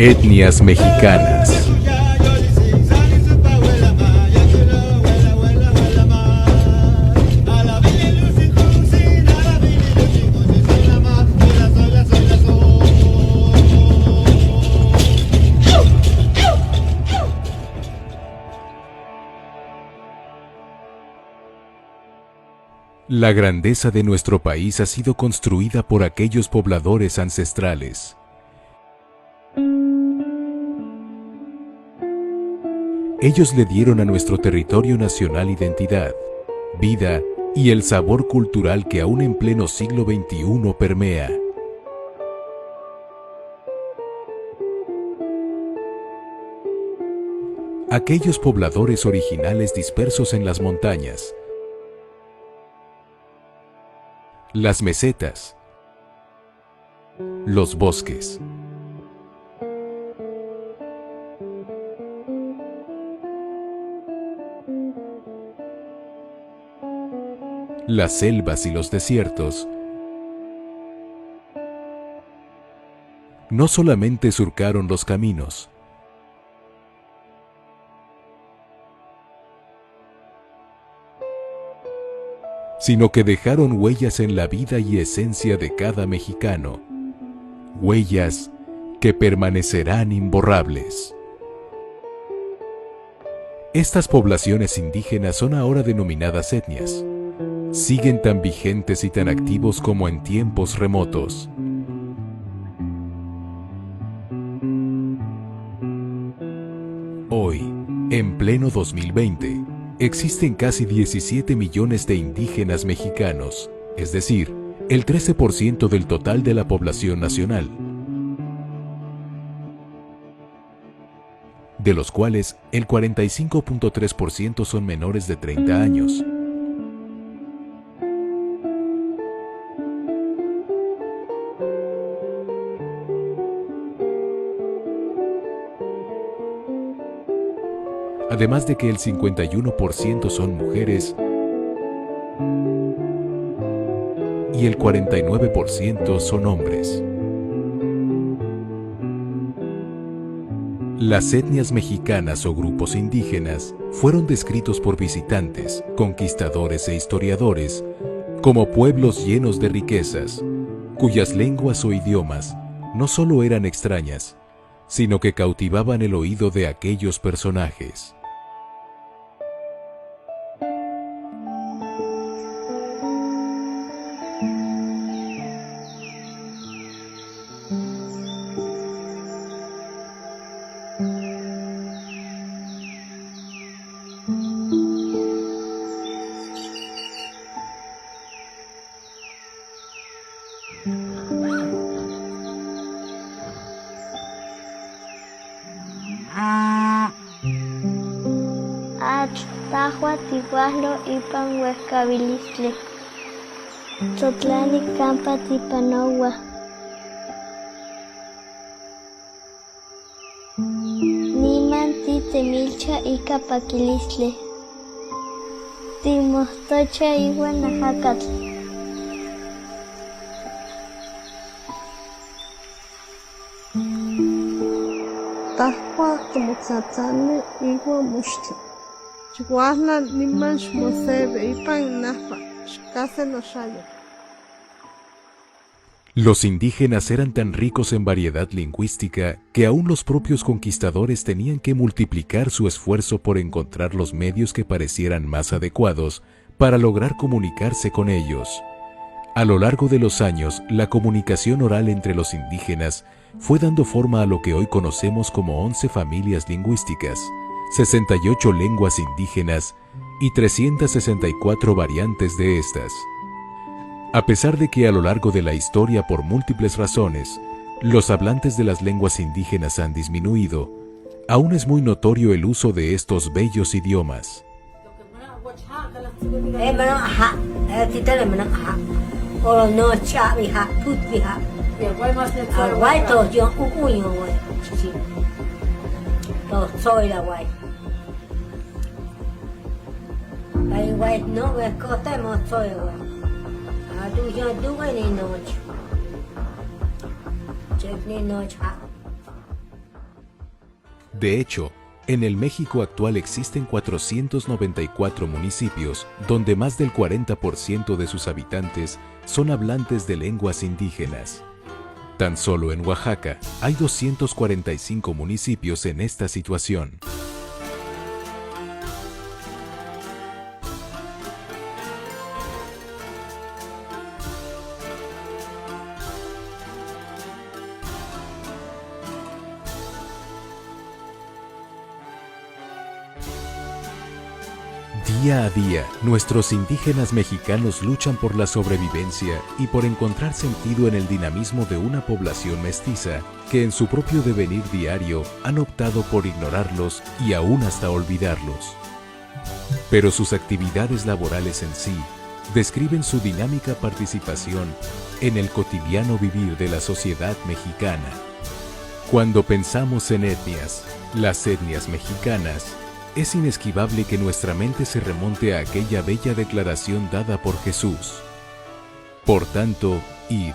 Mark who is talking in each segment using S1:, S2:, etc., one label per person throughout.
S1: Etnias mexicanas. La grandeza de nuestro país ha sido construida por aquellos pobladores ancestrales. Ellos le dieron a nuestro territorio nacional identidad, vida y el sabor cultural que aún en pleno siglo XXI permea. Aquellos pobladores originales dispersos en las montañas, las mesetas, los bosques, las selvas y los desiertos, no solamente surcaron los caminos, sino que dejaron huellas en la vida y esencia de cada mexicano, huellas que permanecerán imborrables. Estas poblaciones indígenas son ahora denominadas etnias. Siguen tan vigentes y tan activos como en tiempos remotos. Hoy, en pleno 2020, existen casi 17 millones de indígenas mexicanos, es decir, el 13% del total de la población nacional, de los cuales el 45.3% son menores de 30 años. Además de que el 51% son mujeres y el 49% son hombres. Las etnias mexicanas o grupos indígenas fueron descritos por visitantes, conquistadores e historiadores como pueblos llenos de riquezas, cuyas lenguas o idiomas no solo eran extrañas, sino que cautivaban el oído de aquellos personajes.
S2: Tahua tihuahlo ipan huescabilistle. Totlani campa tipanowa. Niman titemilcha ika paquilistle. Timostocha iwa najacatl.
S3: Tahua tomotzatzanes iwa muxtli. Chihuahua niman xmosebe ipan nahpa xkase noxayo.
S1: Los indígenas eran tan ricos en variedad lingüística que aún los propios conquistadores tenían que multiplicar su esfuerzo por encontrar los medios que parecieran más adecuados para lograr comunicarse con ellos. A lo largo de los años, la comunicación oral entre los indígenas fue dando forma a lo que hoy conocemos como 11 familias lingüísticas, 68 lenguas indígenas y 364 variantes de estas. A pesar de que a lo largo de la historia, por múltiples razones, los hablantes de las lenguas indígenas han disminuido, aún es muy notorio el uso de estos bellos idiomas. De hecho, en el México actual existen 494 municipios, donde más del 40% de sus habitantes son hablantes de lenguas indígenas. Tan solo en Oaxaca hay 245 municipios en esta situación. Día a día, nuestros indígenas mexicanos luchan por la sobrevivencia y por encontrar sentido en el dinamismo de una población mestiza que en su propio devenir diario han optado por ignorarlos y aún hasta olvidarlos. Pero sus actividades laborales en sí describen su dinámica participación en el cotidiano vivir de la sociedad mexicana. Cuando pensamos en etnias, las etnias mexicanas, es inesquivable que nuestra mente se remonte a aquella bella declaración dada por Jesús. Por tanto, id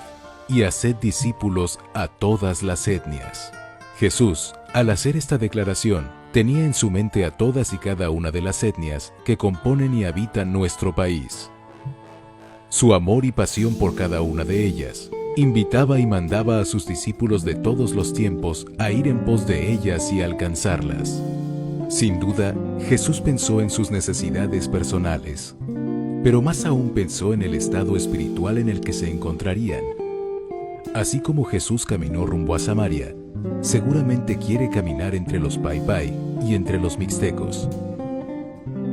S1: y haced discípulos a todas las etnias. Jesús, al hacer esta declaración, tenía en su mente a todas y cada una de las etnias que componen y habitan nuestro país. Su amor y pasión por cada una de ellas invitaba y mandaba a sus discípulos de todos los tiempos a ir en pos de ellas y alcanzarlas. Sin duda, Jesús pensó en sus necesidades personales, pero más aún pensó en el estado espiritual en el que se encontrarían. Así como Jesús caminó rumbo a Samaria, seguramente quiere caminar entre los Paipai y entre los mixtecos.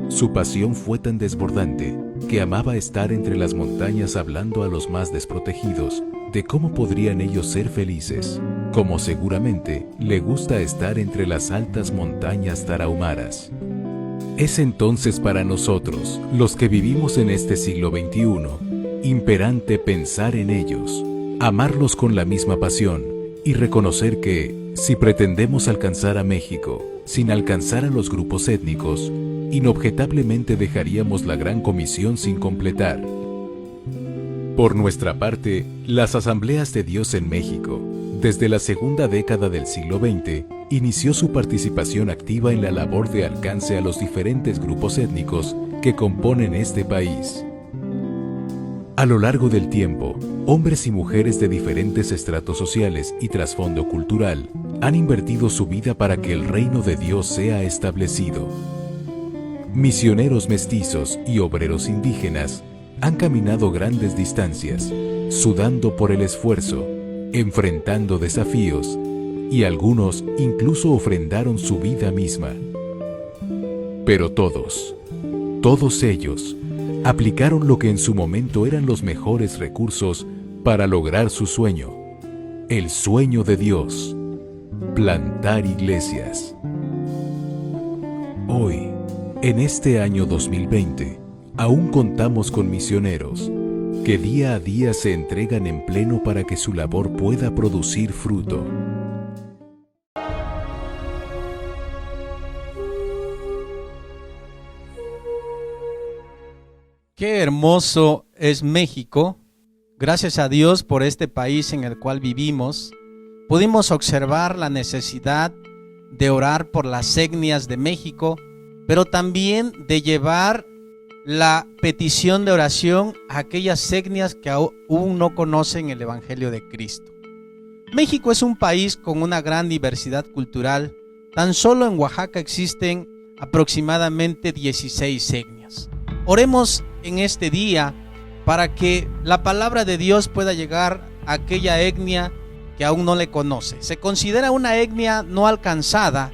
S1: Su pasión fue tan desbordante que amaba estar entre las montañas hablando a los más desprotegidos de cómo podrían ellos ser felices, como seguramente le gusta estar entre las altas montañas tarahumaras. Es entonces para nosotros, los que vivimos en este siglo XXI, imperante pensar en ellos, amarlos con la misma pasión y reconocer que, si pretendemos alcanzar a México sin alcanzar a los grupos étnicos, inobjetablemente dejaríamos la gran comisión sin completar. Por nuestra parte, las Asambleas de Dios en México, desde la segunda década del siglo XX, inició su participación activa en la labor de alcance a los diferentes grupos étnicos que componen este país. A lo largo del tiempo, hombres y mujeres de diferentes estratos sociales y trasfondo cultural han invertido su vida para que el reino de Dios sea establecido. Misioneros mestizos y obreros indígenas han caminado grandes distancias, sudando por el esfuerzo, enfrentando desafíos, y algunos incluso ofrendaron su vida misma. Pero todos ellos, aplicaron lo que en su momento eran los mejores recursos para lograr su sueño, el sueño de Dios, plantar iglesias. Hoy, en este año 2020, aún contamos con misioneros que día a día se entregan en pleno para que su labor pueda producir fruto.
S4: Qué hermoso es México. Gracias a Dios por este país en el cual vivimos. Pudimos observar la necesidad de orar por las etnias de México, pero también de llevar la petición de oración a aquellas etnias que aún no conocen el Evangelio de Cristo. México es un país con una gran diversidad cultural. Tan solo en Oaxaca existen aproximadamente 16 etnias. Oremos en este día para que la palabra de Dios pueda llegar a aquella etnia que aún no le conoce. Se considera una etnia no alcanzada,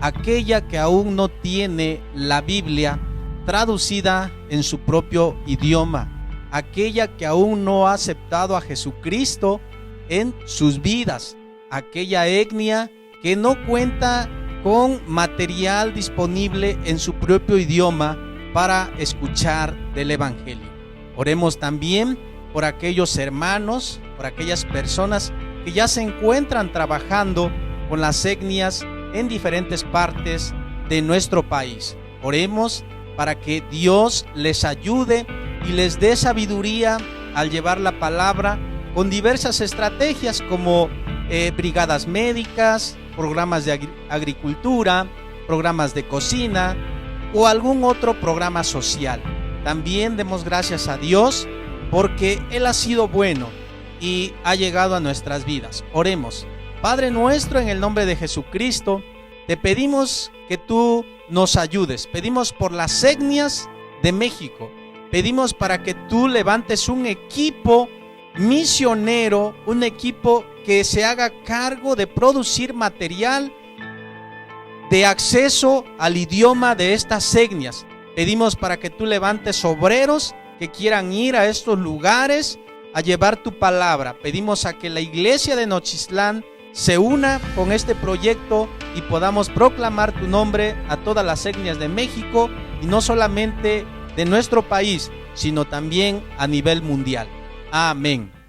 S4: aquella que aún no tiene la Biblia traducida en su propio idioma, aquella que aún no ha aceptado a Jesucristo en sus vidas, aquella etnia que no cuenta con material disponible en su propio idioma para escuchar del Evangelio. Oremos también por aquellos hermanos, por aquellas personas que ya se encuentran trabajando con las etnias en diferentes partes de nuestro país. Oremos para que Dios les ayude y les dé sabiduría al llevar la palabra con diversas estrategias como brigadas médicas, programas de agricultura, programas de cocina o algún otro programa social. También demos gracias a Dios porque Él ha sido bueno y ha llegado a nuestras vidas. Oremos. Padre nuestro, en el nombre de Jesucristo, te pedimos que tú nos ayudes. Pedimos por las etnias de México. Pedimos para que tú levantes un equipo misionero, un equipo que se haga cargo de producir material de acceso al idioma de estas etnias. Pedimos para que tú levantes obreros que quieran ir a estos lugares a llevar tu palabra. Pedimos a que la iglesia de Nochistlán se una con este proyecto y podamos proclamar tu nombre a todas las etnias de México y no solamente de nuestro país, sino también a nivel mundial. Amén.